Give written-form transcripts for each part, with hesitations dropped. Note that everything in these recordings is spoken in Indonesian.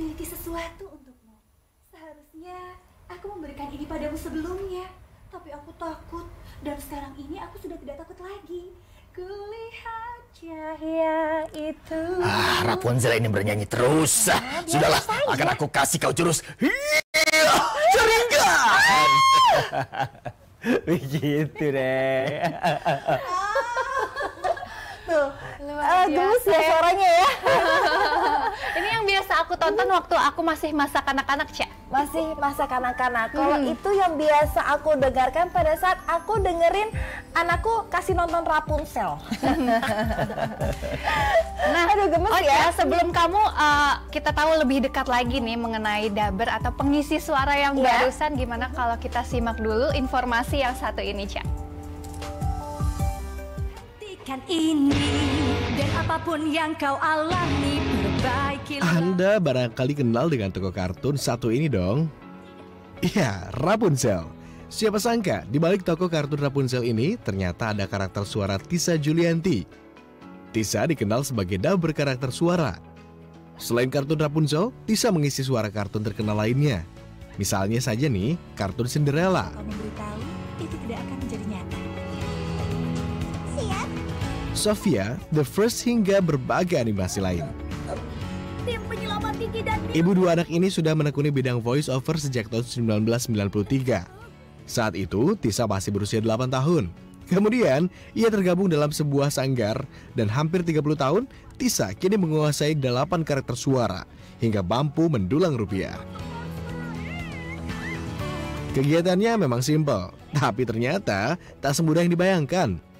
memiliki sesuatu untukmu. Seharusnya aku memberikan ini padamu sebelumnya, tapi aku takut dan sekarang ini aku sudah tidak takut lagi. Kulihat cahaya itu. Rapunzel ini bernyanyi terus. Sudahlah, akan aku kasih kau jurus Sharingan. Begitu deh. Tuh, gemes ya suaranya ya. Ini yang biasa aku tonton waktu aku masih masa kanak-kanak, Cak. Masih masa kanak-kanak. Kalau itu yang biasa aku dengarkan pada saat aku dengerin anakku kasih nonton Rapunzel. Nah, aduh gemes ya. Sebelum kamu kita tahu lebih dekat lagi nih mengenai daber atau pengisi suara yang barusan, gimana kalau kita simak dulu informasi yang satu ini, Cak. Ini dan apapun yang kau alami, perbaikilah. Anda barangkali kenal dengan tokoh kartun satu ini dong? Iya, Rapunzel. Siapa sangka di balik tokoh kartun Rapunzel ini ternyata ada karakter suara Tisa Julianti. Tisa dikenal sebagai dubber karakter suara. Selain kartun Rapunzel, Tisa mengisi suara kartun terkenal lainnya. Misalnya saja nih, kartun Cinderella. Kau memberitahu itu tidak akan menjadi nyata. Sofia, The First hingga berbagai animasi lain. Tim penyelamat tinggi dan Ibu dua anak ini sudah menekuni bidang voice over sejak tahun 1993. Saat itu, Tisa masih berusia 8 tahun. Kemudian, ia tergabung dalam sebuah sanggar dan hampir 30 tahun, Tisa kini menguasai 8 karakter suara hingga mampu mendulang rupiah. Kegiatannya memang simpel, tapi ternyata tak semudah yang dibayangkan.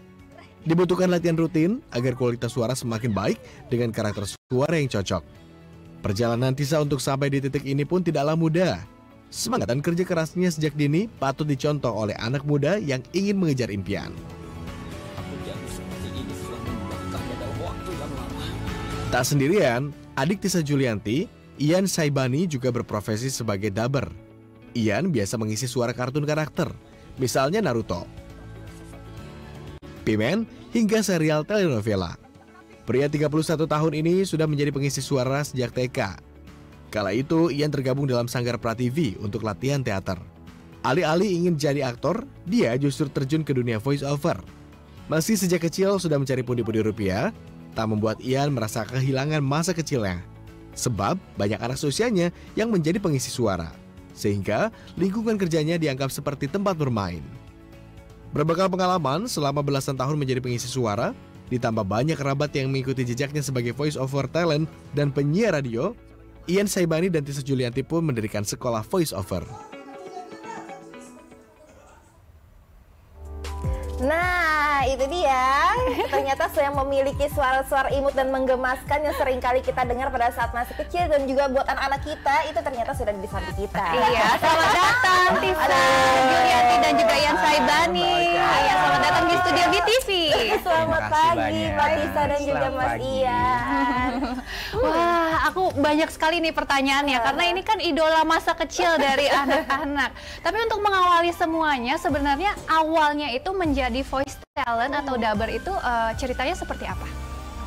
Dibutuhkan latihan rutin agar kualitas suara semakin baik dengan karakter suara yang cocok. Perjalanan Tisa untuk sampai di titik ini pun tidaklah mudah. Semangat dan kerja kerasnya sejak dini patut dicontoh oleh anak muda yang ingin mengejar impian. Tak sendirian, adik Tisa Julianti, Ian Saibani juga berprofesi sebagai dubber. Ian biasa mengisi suara kartun karakter, misalnya Naruto, Pimen, hingga serial telenovela. Pria 31 tahun ini sudah menjadi pengisi suara sejak TK. Kala itu, Ian tergabung dalam Sanggar Prativi untuk latihan teater. Alih-alih ingin jadi aktor, dia justru terjun ke dunia voice over. Masih sejak kecil sudah mencari pundi-pundi rupiah, tak membuat Ian merasa kehilangan masa kecilnya. Sebab banyak anak seusianya yang menjadi pengisi suara, sehingga lingkungan kerjanya dianggap seperti tempat bermain. Berbekal pengalaman selama belasan tahun menjadi pengisi suara, ditambah banyak kerabat yang mengikuti jejaknya sebagai voice over talent dan penyiar radio, Ian Saibani dan Tisa Julianti pun mendirikan sekolah voice over. Nah, itu dia. Ternyata yang memiliki suara-suara imut dan menggemaskan yang sering kali kita dengar pada saat masih kecil dan juga buat anak-anak kita, itu ternyata sudah di samping kita. Iya, selamat datang Tisa Julianti dan juga Ian Saibani. Iya, selamat datang di studio BTV. Selamat pagi, Pak Tisa dan juga Mas Ian. Wah, aku banyak sekali nih pertanyaannya karena ini kan idola masa kecil dari anak-anak. Tapi untuk mengawali semuanya, sebenarnya awalnya itu menjadi voice talent atau dubber itu ceritanya seperti apa?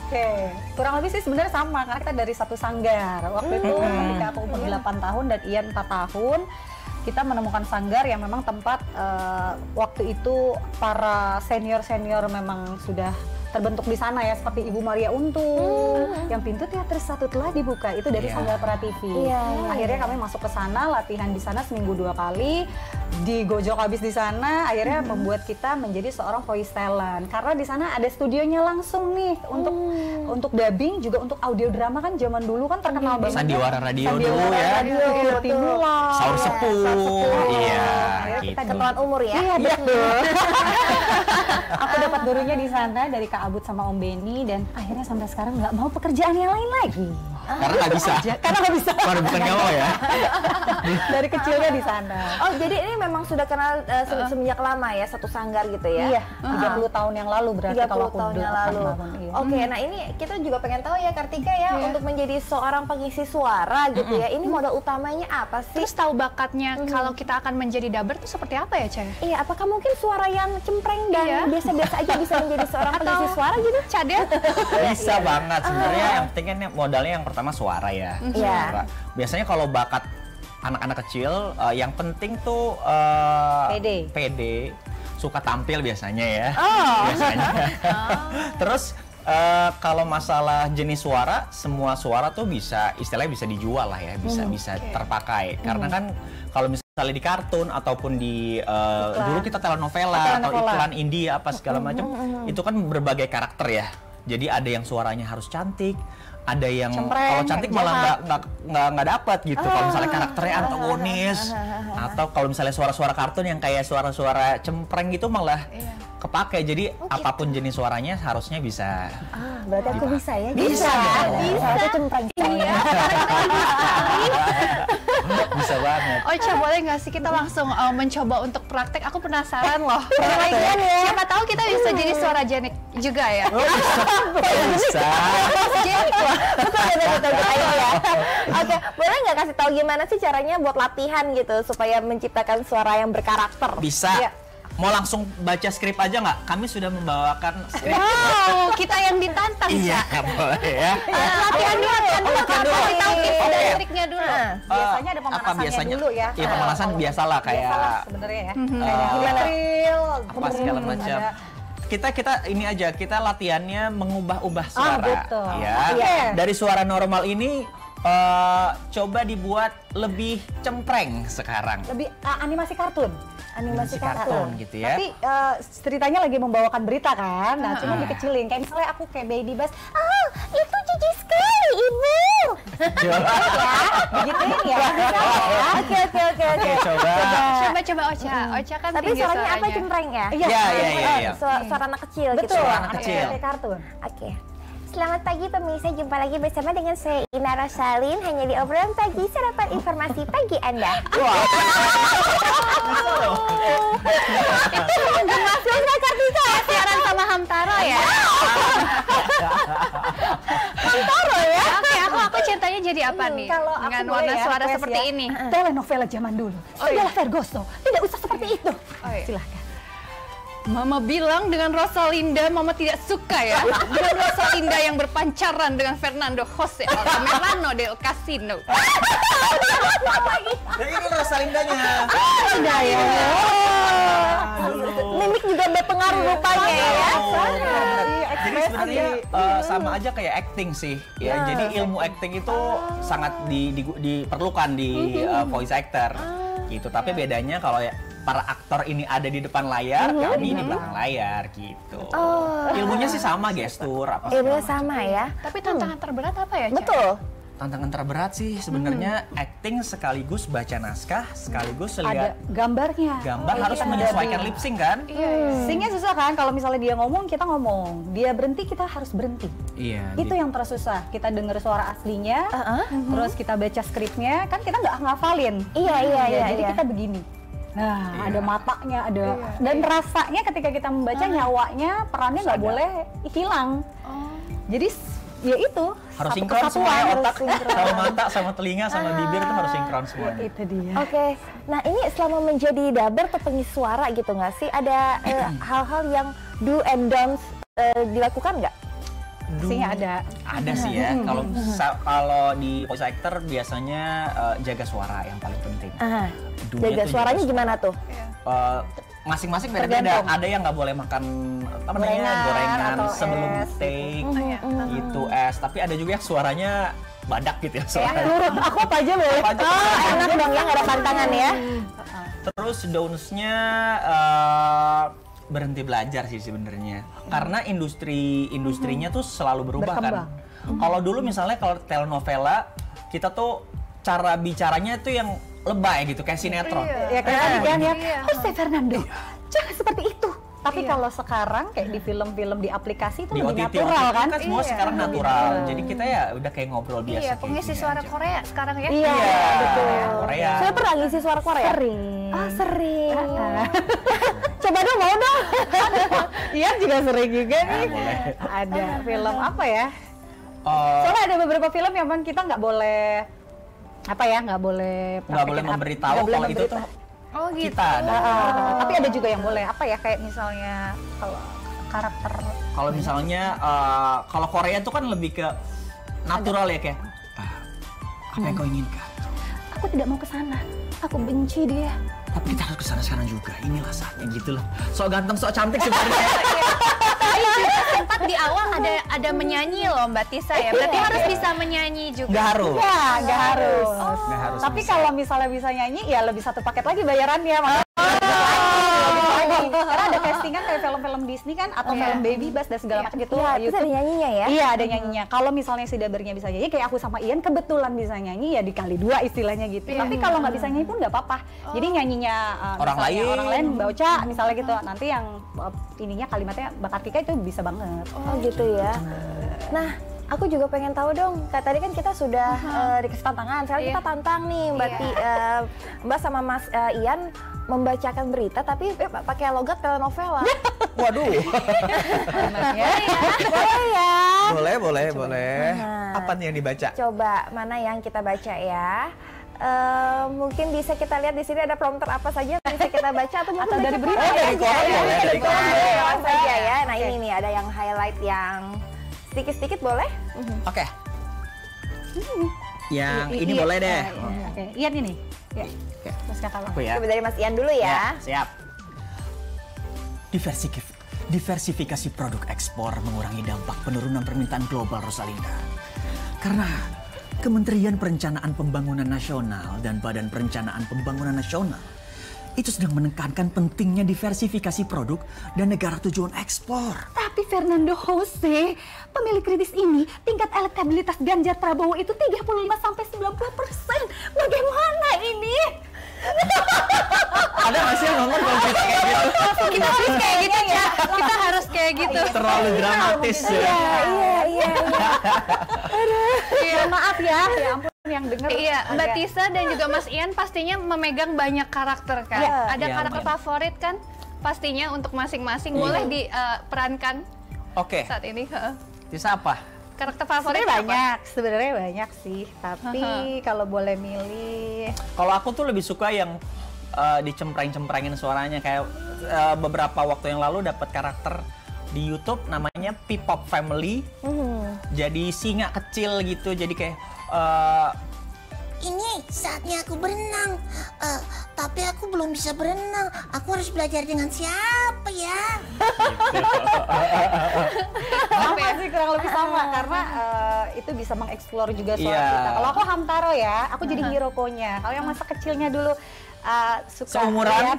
Oke, kurang lebih sih sebenarnya sama karena kita dari satu sanggar. Waktu itu ketika aku umur 8 tahun dan Ian 4 tahun, kita menemukan sanggar yang memang tempat waktu itu para senior-senior memang sudah terbentuk di sana ya, seperti Ibu Maria Untung, yang pintu teater satu telah dibuka, itu dari Sanggar Prativi. Akhirnya kami masuk ke sana, latihan di sana seminggu 2 kali, digojok habis di sana, akhirnya membuat kita menjadi seorang voice talent. Karena di sana ada studionya langsung nih untuk dubbing, juga untuk audio drama kan zaman dulu kan terkenal banget. Sandiwara radio dulu ya. Saur sepuh. Iya. Kita ketuaan umur ya. Iya betul. Aku dapat gurunya di sana dari Kak Abud sama Om Beni, dan akhirnya sampai sekarang nggak mau pekerjaan yang lain lagi. Karena nggak bisa. Karena nggak bisa. Bukan nggak mau ya. Dari kecilnya di sana. Oh, jadi ini memang sudah kenal semenjak lama ya, satu sanggar gitu ya? Iya, 30 tahun yang lalu berarti kalau aku 30 tahun yang lalu. Oke, nah ini kita juga pengen tahu ya Kartika ya, untuk menjadi seorang pengisi suara gitu ya, ini modal utamanya apa sih? Terus tahu bakatnya kalau kita akan menjadi dubber itu seperti apa ya, Cah? Iya, apakah mungkin suara yang cempreng dan biasa-biasa aja bisa menjadi seorang pengisi suara gitu? Cadet? Bisa banget sebenarnya. Yang penting kan modalnya yang pertama suara ya. Iya. Suara. Biasanya kalau bakat anak-anak kecil, yang penting tuh pede, suka tampil biasanya ya. Biasanya. Terus kalau masalah jenis suara, semua suara tuh bisa istilahnya bisa dijual lah ya, bisa terpakai. Karena kan kalau misalnya di kartun ataupun di dulu kita telenovela atau iklan indie apa segala macam, itu kan berbagai karakter ya. Jadi ada yang suaranya harus cantik, ada yang kalau cantik malah nggak dapat gitu. Kalau misalnya karakternya antagonis, atau kalau misalnya suara-suara kartun yang kayak suara-suara cempreng gitu malah kepake. Jadi apapun jenis suaranya harusnya bisa. Berarti aku bisa ya? Bisa. Aku cempreng. Bisa banget. Ocha, boleh nggak sih kita langsung mencoba untuk praktek? Aku penasaran loh. Siapa tahu kita bisa jadi suara Janik juga ya. Bisa. Janik loh. Betul. Ayo ya. Oke, boleh nggak kasih tahu gimana sih caranya buat latihan gitu supaya menciptakan suara yang berkarakter? Bisa. Mau langsung baca skrip aja nggak? Kami sudah membawakan skrip. Wow, kita yang ditantang. Iya, boleh ya. Latihan dulu. Kasih tahu tips dan triknya dulu. Biasanya ada pemanasannya dulu ya. Iya, pemanasan biasalah kayak sebenarnya ya. Gimana? apa segala macam. Kita ini aja, kita latihannya mengubah-ubah suara. betul. Ya. Dari suara normal ini coba dibuat lebih cempreng sekarang. Lebih animasi kartun. Animasi kartun. gitu ya. Tapi ceritanya lagi membawakan berita kan, nah cuma dikecilin. Kayak misalnya aku kayak Baby Bass, itu cici sekali ibu. Ya, begituin ya. Oke. Oke, coba. Coba Ocha. Ocha kan Tapi tinggi suaranya apa cempreng ya? Iya. Suara anak kecil gitu. Betul, Suara anak kecil. kayak kartun. Oke. Selamat pagi pemirsa, jumpa lagi bersama dengan saya Ina Rosalin hanya di obrolan pagi sarapan informasi pagi Anda. Itu menggemas Mas Kartika siaran sama Hamtaro ya. Hamtaro ya. Oke, aku ceritanya jadi apa nih? Kalau aku Dengan boleh warna ya, suara request seperti ya. ini. Telenovela zaman dulu. Adalah Vergoso. Tidak usah seperti itu. Silahkan. Mama bilang dengan Rosalinda, Mama tidak suka ya dengan Rosalinda yang berpancaran dengan Fernando Jose Altamirano del Casino. Ya ini Rosalindanya. Mimik juga berpengaruh rupanya ya. Jadi sebenarnya sama aja kayak acting sih. Ya, jadi ilmu acting itu sangat diperlukan di voice actor. Gitu. Tapi bedanya kalau para aktor ini ada di depan layar, kami di belakang layar gitu. Ilmunya sih sama, gestur apa. Ilmunya sama ya. Tapi tantangan terberat apa ya, Ca? Betul. Tantangan terberat sih sebenarnya acting sekaligus baca naskah, sekaligus Ada lihat gambarnya. gambar, harus menyesuaikan lip sync kan? Singnya susah kan, kalau misalnya dia ngomong, kita ngomong. Dia berhenti, kita harus berhenti. Iya. Itu yang tersusah. Kita dengar suara aslinya, terus kita baca skripnya, kan kita nggak ngafalin. Iya. Jadi kita begini. Nah, ada matanya, ada dan rasanya ketika kita membaca nyawanya, perannya nggak boleh hilang. Jadi ya itu Harus satu sinkron kesatuan. semua ya, harus otak sinkron. sama mata sama telinga sama bibir itu harus sinkron semuanya. Itu dia. Oke, nah ini selama menjadi dubber atau pengisi suara gitu nggak sih? Ada hal-hal yang do and don'ts dilakukan nggak? Pastinya ada. Ada sih ya. Kalau di voice actor biasanya jaga suara yang paling penting. Dunia Jaga tuh suaranya gimana tuh? Masing-masing beda-beda. Ada yang nggak boleh makan apa namanya gorengan atau sebelum es take gitu, es. Tapi ada juga yang suaranya badak gitu ya suaranya. Nurut aku apa aja boleh. Apa aja. Enak dong ya, nggak ada pantangan ya. Terus don'ts-nya berhenti belajar sih sebenarnya. Karena industrinya tuh selalu berubah kan. Kalau dulu misalnya kalau telenovela kita tuh cara bicaranya tuh yang lebay gitu kayak sinetron. Ya kayak tadi kan ya, Jose Fernando, jangan seperti itu. Tapi kalau sekarang kayak di film-film di aplikasi itu Di lebih OTT natural kan? semua sekarang natural. Jadi kita ya udah kayak ngobrol biasa. Iya, kayak pengisi gini suara aja. Korea sekarang ya. Iya, betul. Korea. Saya pernah ngisi suara Korea. Sering. Ah, sering. Coba dong, mau dong. Iya juga sering juga nih. boleh. Ada film apa ya? Eh, Soalnya ada beberapa film yang memang kita nggak boleh nggak boleh memberitahu kalau itu tuh Oh gitu. kita ada. Tapi ada juga yang boleh. Apa ya, kayak misalnya kalau karakter Kalau misalnya kalau Korea tuh kan lebih ke natural ya kayak Apa yang kau inginkan? Aku tidak mau ke sana. Aku benci dia. Tapi kita harus ke sana sekarang juga. Inilah saatnya gitu loh. Sok ganteng, sok cantik sebenarnya. Tapi juga sempat di awal ada menyanyi loh Mbak Tisa ya. Berarti harus bisa menyanyi juga. Nggak harus. Nggak harus. Nggak harus Tapi bisa. kalau misalnya bisa nyanyi, ya lebih satu paket lagi bayarannya. Lebih lagi. Karena ada castingan kayak film-film Disney kan, atau film Baby Bus dan segala macam gitu. Iya, terus ada nyanyinya ya? Iya, ada nyanyinya. Kalau misalnya si Dabernya bisa nyanyi, kayak aku sama Ian kebetulan bisa nyanyi, ya dikali 2 istilahnya gitu. Tapi kalau nggak bisa nyanyi pun nggak apa-apa. Jadi nyanyinya Orang misalnya lain. orang lain, Mbak Ocha misalnya gitu. Nanti yang ininya kalimatnya Mbak Kartika itu bisa banget. Oh gitu ya. Nah, aku juga pengen tahu dong. Tadi kan kita sudah dikasih tantangan. Sekarang kita tantang nih Mbak sama Mas Ian membacakan berita tapi pakai logat telenovela. Waduh. Boleh ya? Boleh. Apa nih yang dibaca? Coba mana yang kita baca ya? Mungkin bisa kita lihat di sini ada prompter apa saja yang bisa kita baca atau mungkin dari berita aja. dari koran boleh, dari koran. Saja ya. Nah ini nih ada yang highlight yang sedikit-sedikit boleh? Oke. Yang ini boleh deh. Oke, Ian ini. Ya. Oke. Terus kata lo. Aku ya. Coba dari Mas Ian dulu ya. Siap. Diversifikasi produk ekspor mengurangi dampak penurunan permintaan global, Rosalinda. Karena Kementerian Perencanaan Pembangunan Nasional dan Badan Perencanaan Pembangunan Nasional itu sedang menekankan pentingnya diversifikasi produk dan negara tujuan ekspor. Tapi Fernando Jose, pemilik kredit ini, tingkat elektabilitas Ganjar Prabowo itu 35-90%. Bagaimana ini? Ada nggak sih yang ngomong kalau cerita kayak gitu? Kita harus kayak gitu ya. Kita harus kayak gitu. Terlalu dramatis ya. Iya. Mohon maaf ya ampun yang denger. Iya, Mbak Tisa dan juga Mas Ian pastinya memegang banyak karakter kan. Ada Iya, karakter lumayan. favorit kan? Pastinya untuk masing-masing boleh diperankan Oke, saat ini. Tisa apa? Karakter favorit Sebenarnya banyak sih, tapi kalau boleh milih Kalau aku tuh lebih suka yang dicempreng-cemprengin suaranya, kayak beberapa waktu yang lalu dapat karakter di YouTube namanya P-pop Family. Jadi singa kecil gitu, jadi kayak Ini saatnya aku berenang, tapi aku belum bisa berenang. Aku harus belajar dengan siapa ya? sama sih kurang lebih sama karena itu bisa mengeksplor juga suara kita. Kalau aku Hamtaro ya, aku jadi Hirokonya. Kalau yang masa kecilnya dulu suka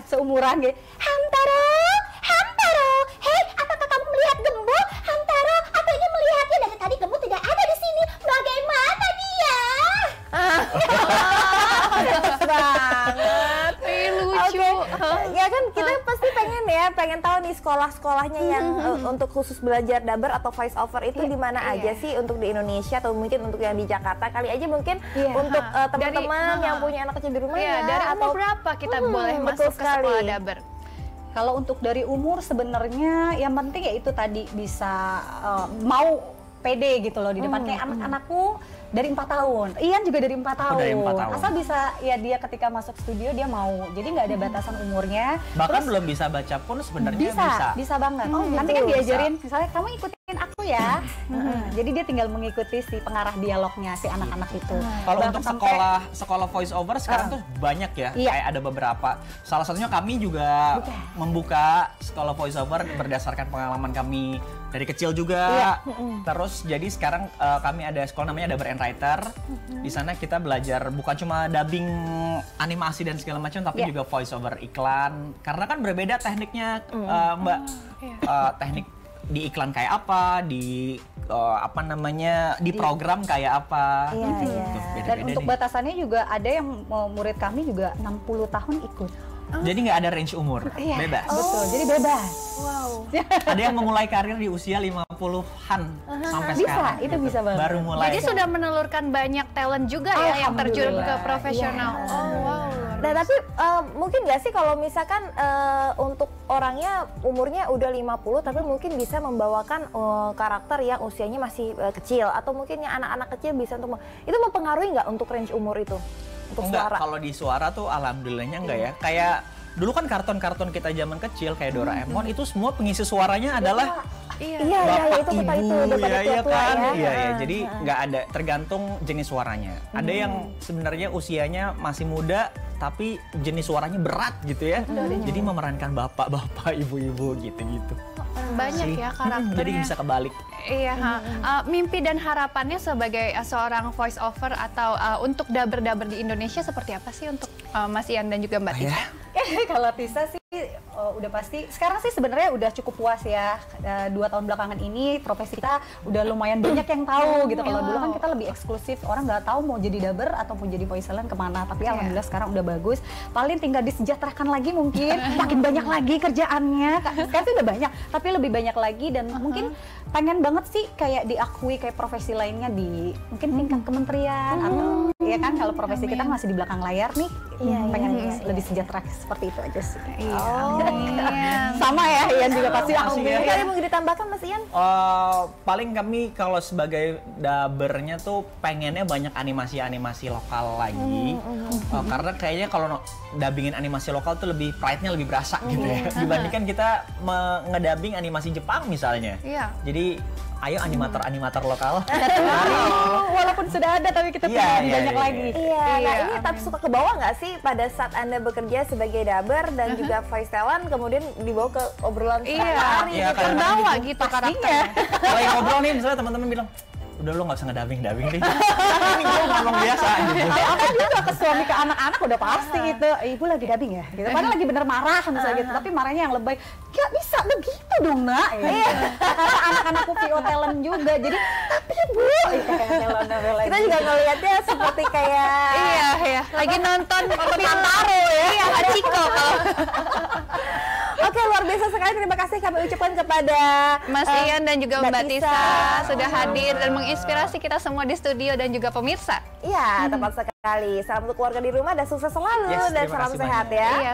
seumuran gitu. Hamtaro, hei, apakah kamu melihat Gembo? Hamtaro, aku ingin melihatnya dari tadi Gembo tidak ada di sini. Bagaimana dia? Banget. lucu. Ya kan kita pasti pengen tahu nih sekolah-sekolahnya yang untuk khusus belajar daber atau voice over itu di mana aja sih untuk di Indonesia atau mungkin untuk yang di Jakarta kali aja mungkin untuk teman-teman yang punya anak kecil di rumah ya dari atau umur berapa kita boleh betul masuk ke sekolah sekali. daber? Kalau untuk dari umur sebenarnya yang penting ya itu tadi bisa mau pede gitu loh di depan kayak anak-anakku dari 4 tahun. Ian juga dari 4 tahun. Dari 4 tahun. Asal bisa ya dia ketika masuk studio dia mau. Jadi nggak ada batasan umurnya. bahkan Terus belum bisa baca pun sebenarnya bisa banget. Nanti gitu. kan diajarin misalnya kamu ikutin aku ya. Jadi dia tinggal mengikuti si pengarah dialognya si anak-anak itu. Kalau Bahkan untuk sampai- sekolah voice over sekarang tuh banyak ya, Iya. kayak ada beberapa. Salah satunya kami juga membuka sekolah voice over berdasarkan pengalaman kami dari kecil juga. Terus jadi sekarang kami ada sekolah namanya Daber and Writer. Di sana kita belajar bukan cuma dubbing animasi dan segala macam, tapi juga voice over iklan. Karena kan berbeda tekniknya, Mbak. Teknik di iklan kayak apa, di di program kayak apa. Iya, gitu. iya. Beda-beda Dan untuk nih. batasannya juga ada yang murid kami juga 60 tahun ikut. Jadi nggak ada range umur, bebas. Betul, jadi bebas. Ada yang memulai karir di usia 50-an sampai Bisa, sekarang. itu bisa banget. Baru mulai. Jadi sudah menelurkan banyak talent juga ya yang terjun ke profesional. Oh wow. Nah tapi mungkin nggak sih kalau misalkan untuk orangnya umurnya udah 50 tapi mungkin bisa membawakan karakter yang usianya masih kecil atau mungkin yang anak-anak kecil bisa untuk itu mempengaruhi nggak untuk range umur itu untuk Enggak, suara? kalau di suara tuh alhamdulillahnya enggak ya. Kayak dulu kan kartun-kartun kita zaman kecil kayak Doraemon itu semua pengisi suaranya adalah Iya, itu ibu, udah pada iya tua-tua kan, ya. iya ya. Jadi nggak ada, tergantung jenis suaranya. Ada yang sebenarnya usianya masih muda, tapi jenis suaranya berat gitu ya. Jadi memerankan bapak-bapak, ibu-ibu gitu-gitu. Banyak ya karakternya. Jadi bisa kebalik. Iya, mimpi dan harapannya sebagai seorang voice over atau untuk daber-daber di Indonesia seperti apa sih untuk Mas Ian dan juga Mbak Tisa? Kalau Tisa sih udah pasti. Sekarang sih sebenarnya udah cukup puas ya. 2 tahun belakangan ini profesi kita udah lumayan banyak yang tahu gitu. Kalau dulu kan kita lebih eksklusif, orang nggak tahu mau jadi daber atau mau jadi voice talent kemana. Tapi alhamdulillah sekarang udah bagus. Paling tinggal disejahterakan lagi mungkin, makin banyak lagi kerjaannya. Sekarang sih udah banyak, tapi lebih banyak lagi dan mungkin pengen banget sih kayak diakui kayak profesi lainnya di mungkin tingkat kementerian atau ya kan kalau profesi kita masih di belakang layar nih. Pengen lebih sejahtera seperti itu aja sih. Sama ya, Ian juga pasti alhamdulillah. Ada yang mau ditambahkan Mas Ian? Paling kami kalau sebagai dabernya tuh pengennya banyak animasi-animasi lokal lagi. Karena kayaknya kalau dubbingin animasi lokal tuh lebih pride-nya lebih berasa gitu ya. Dibandingkan kita ngedubbing animasi Jepang misalnya. Jadi ayo animator-animator lokal. Walaupun sudah ada tapi kita pengen banyak lagi. Nah ini tapi suka ke bawah nggak sih pada saat Anda bekerja sebagai daber dan juga voice talent kemudian dibawa ke obrolan sehari-hari? Iya, terbawa gitu karakternya. Kalau yang ngobrol nih misalnya teman-teman bilang, udah lo nggak usah ngedubbing deh. Ini gue ngomong biasa gitu. Aku juga ke suami ke anak-anak udah pasti gitu. Ibu lagi dubbing ya? Gitu. Padahal lagi bener marah misalnya gitu. Tapi marahnya yang lebay. Gak bisa begitu dong nak. Karena anak-anakku VO talent juga. Jadi tapi Bu. Kita juga ngelihatnya seperti kayak Lagi nonton film Taro ya. Iya, Hachiko kalau. Oke, luar biasa sekali. Terima kasih kami ucapkan kepada Mas Ian dan juga Mbak Tisa sudah hadir dan menginspirasi kita semua di studio dan juga pemirsa. Iya, tepat sekali. Salam untuk keluarga di rumah dan sukses selalu dan salam sehat ya.